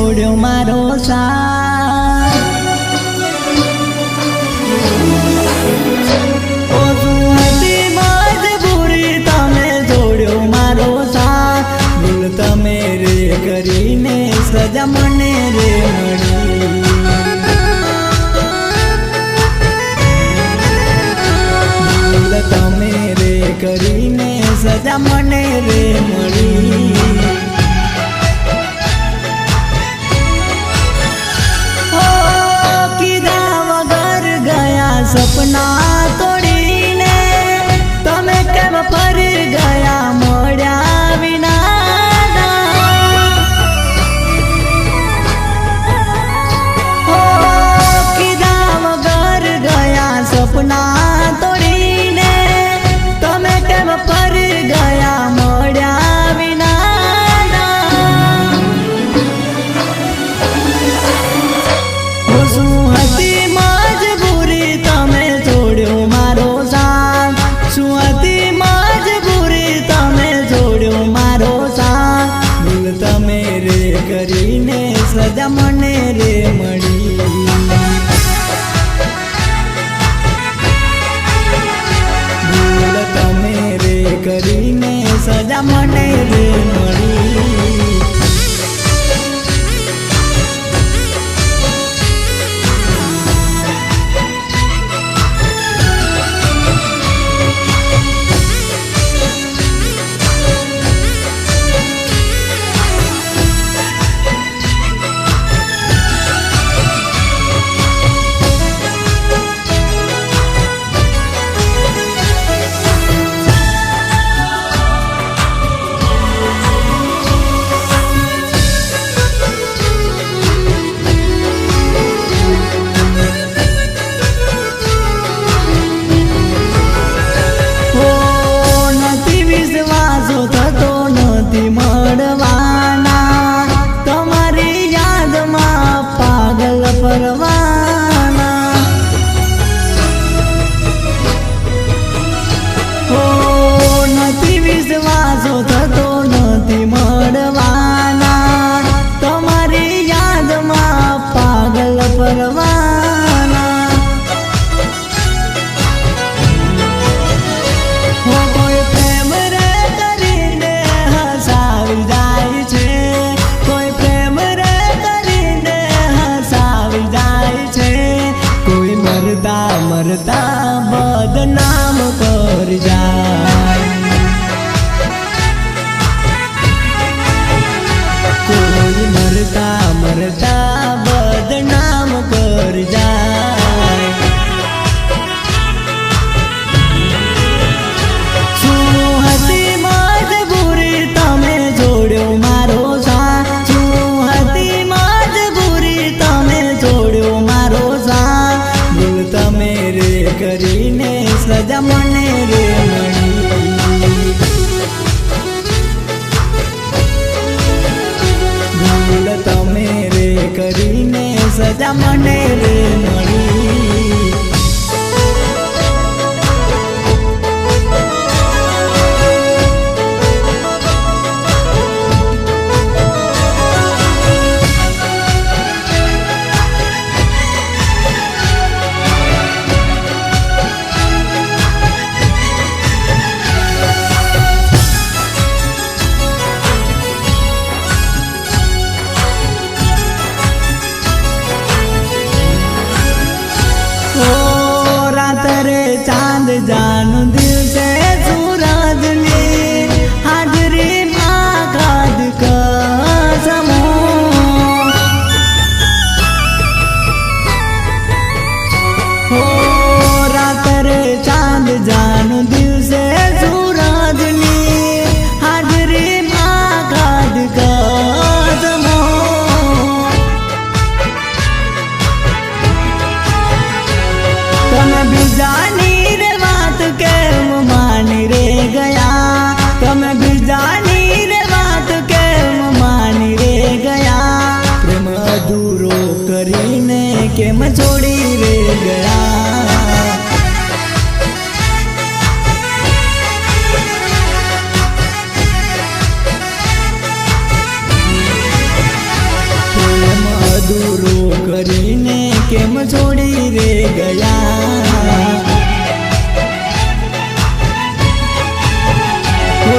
છોડ્યો મારો સાથ ઓ શું હતી મજબૂરી તમે છોડ્યો મારો સાથ ભૂલ તમે રે કરીને સજા મને રે મળી તમે રે કરીને સજા મને રે મળી કીધા વગર ગયા સપના તોડીને તમે કેમ ફરી ગયા મળ્યા વિના કીધા વગર ગયા સપના તોડીને તમે કેમ ફરી ગયા મળ્યા વિના શું હતી મજબૂરી તમે છોડ્યો મારો સાથ શું હતી મજબૂરી તમે છોડ્યો મારો સાથ ભૂલ તમે રે કરીને સજા મને રે મળી ભૂલ તમે રે કરીને સજા મને રે મળી મળવાના તમારી યાદમાં પાગલ પરવાના નથી વિશ્વાસો થતો નથી મળવાના તમારી યાદમાં પાગલ પરવાના કોઈ પ્રેમ રે કરીને હસાવી જાય છે કોઈ પ્રેમ રે કરીને હસાવી જાય છે કોઈ મરતા મરતા બદનામ કરી જાય કોઈ મરતા મરતા બદનામ કરી જાય શું હતી મજબૂરી તમે છોડ્યો મારો સાથ શું હતી મજબૂરી તમે છોડ્યો મારો સાથ ભૂલ તમે રે કરીને સજા મને રે મળી ભૂલ તમે રે કરીને સજા મને રે મળી છોડી રે ગયા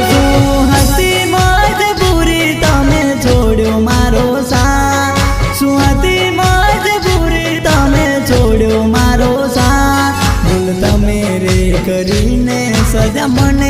શું હતી મજબૂરી તમે છોડ્યો મારો સાથ શું હતી મજબૂરી તમે છોડ્યો મારો સાથ ભૂલ તમે રે કરીને સજા મને